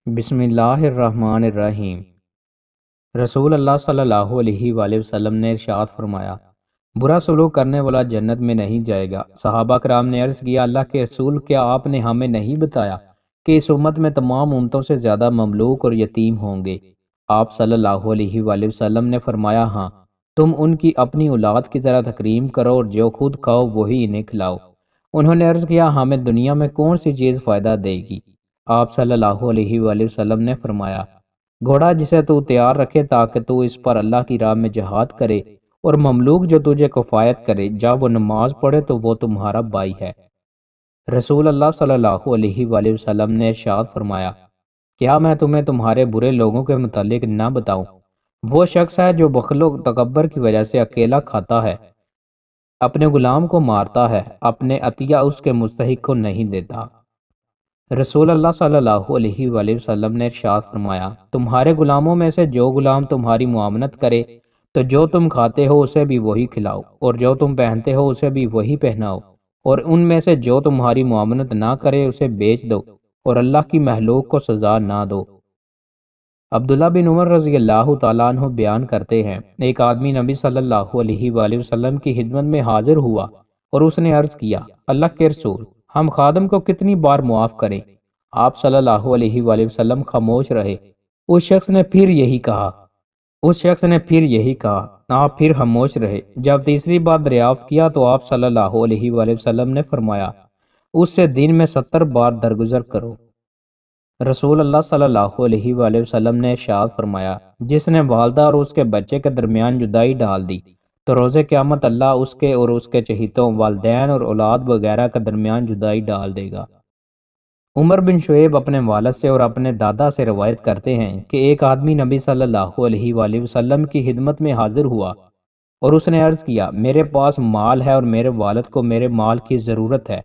بسم اللہ الرحمن الرحیم۔ رسول اللہ صلی اللہ علیہ وآلہ وسلم نے ارشاد فرمایا، برا سلوک کرنے والا جنت میں نہیں جائے گا۔ صحابہ کرام نے عرض کیا، اللہ کے رسول، کیا آپ نے ہمیں نہیں بتایا کہ اس امت میں تمام امتوں سے زیادہ مملوک اور یتیم ہوں گے؟ آپ صلی اللہ علیہ وآلہ وسلم نے فرمایا، ہاں، تم ان کی اپنی اولاد کی طرح تکریم کرو اور جو خود کھاؤ وہی انہیں کھلاؤ۔ انہوں نے عرض کیا، ہمیں دنیا میں کون سی چیز فائدہ دے گی؟ آپ صلی اللہ علیہ وآلہ وسلم نے فرمایا، گھوڑا جسے تو تیار رکھے تاکہ تو اس پر اللہ کی راہ میں جہاد کرے، اور مملوک جو تجھے کفایت کرے، جب وہ نماز پڑھے تو وہ تمہارا بھائی ہے۔ رسول اللہ صلی اللہ علیہ وآلہ وسلم نے ارشاد فرمایا، کیا میں تمہیں تمہارے برے لوگوں کے متعلق نہ بتاؤں؟ وہ شخص ہے جو بخل و تکبر کی وجہ سے اکیلا کھاتا ہے، اپنے غلام کو مارتا ہے، اپنے عطیہ اس کے مستحق کو نہیں دیتا۔ رسول اللہ صلی اللہ علیہ وآلہ وسلم نے ارشاد فرمایا، تمہارے غلاموں میں سے جو غلام تمہاری معاملت کرے تو جو تم کھاتے ہو اسے بھی وہی کھلاؤ، اور جو تم پہنتے ہو اسے بھی وہی پہناؤ، اور ان میں سے جو تمہاری معاملت نہ کرے اسے بیچ دو، اور اللہ کی مخلوق کو سزا نہ دو۔ عبداللہ بن عمر رضی اللہ تعالیٰ عنہ بیان کرتے ہیں، ایک آدمی نبی صلی اللہ علیہ وآلہ وسلم کی خدمت میں حاضر ہوا اور اس نے عرض کیا، اللہ کے رسول، ہم خادم کو کتنی بار معاف کریں؟ آپ صلی اللہ علیہ وآلہ وسلم خاموش رہے۔ اس شخص نے پھر یہی کہا، آپ پھر خاموش رہے۔ جب تیسری بار دریافت کیا تو آپ صلی اللہ علیہ وآلہ وسلم نے فرمایا، اس سے دن میں 70 بار درگزر کرو۔ رسول اللہ صلی اللہ علیہ وآلہ وسلم نے ارشاد فرمایا، جس نے والدہ اور اس کے بچے کے درمیان جدائی ڈال دی تو روز قیامت اللہ اس کے اور اس کے چہیتوں، والدین اور اولاد وغیرہ کے درمیان جدائی ڈال دے گا۔ عمر بن شعیب اپنے والد سے اور اپنے دادا سے روایت کرتے ہیں کہ ایک آدمی نبی صلی اللہ علیہ وآلہ وسلم کی خدمت میں حاضر ہوا اور اس نے عرض کیا، میرے پاس مال ہے اور میرے والد کو میرے مال کی ضرورت ہے۔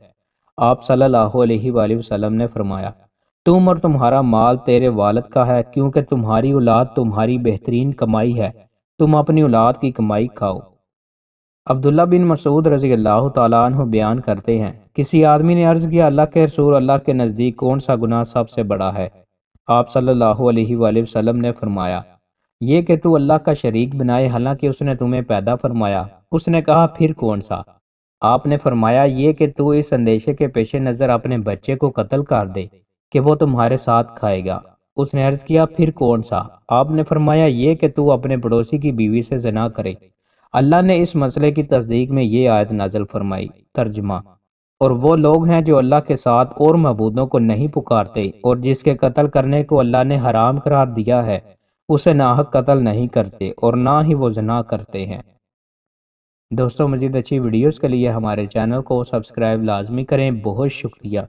آپ صلی اللہ علیہ وآلہ وسلم نے فرمایا، تم اور تمہارا مال تیرے والد کا ہے، کیونکہ تمہاری اولاد تمہاری بہترین کمائی ہے، تم اپنی اولاد کی کمائی کھاؤ۔ عبداللہ بن مسعود رضی اللہ تعالیٰ عنہ بیان کرتے ہیں، کسی آدمی نے عرض کیا، اللہ کے رسول، اللہ کے نزدیک کون سا گناہ سب سے بڑا ہے؟ آپ صلی اللہ علیہ وآلہ وسلم نے فرمایا، یہ کہ تو اللہ کا شریک بنائے حالانکہ اس نے تمہیں پیدا فرمایا۔ اس نے کہا، پھر کون سا؟ آپ نے فرمایا، یہ کہ تو اس اندیشے کے پیش نظر اپنے بچے کو قتل کر دے کہ وہ تمہارے ساتھ کھائے گا۔ اس نے عرض کیا، پھر کون سا؟ آپ نے فرمایا، یہ کہ تو اپنے پڑوسی کی بیوی سے زنا کرے۔ اللہ نے اس مسئلے کی تصدیق میں یہ آیت نازل فرمائی۔ ترجمہ، اور وہ لوگ ہیں جو اللہ کے ساتھ اور معبودوں کو نہیں پکارتے اور جس کے قتل کرنے کو اللہ نے حرام قرار دیا ہے اسے ناحق قتل نہیں کرتے اور نہ ہی وہ زنا کرتے ہیں۔ دوستوں، مزید اچھی ویڈیوز کے لیے ہمارے چینل کو سبسکرائب لازمی کریں۔ بہت شکریہ۔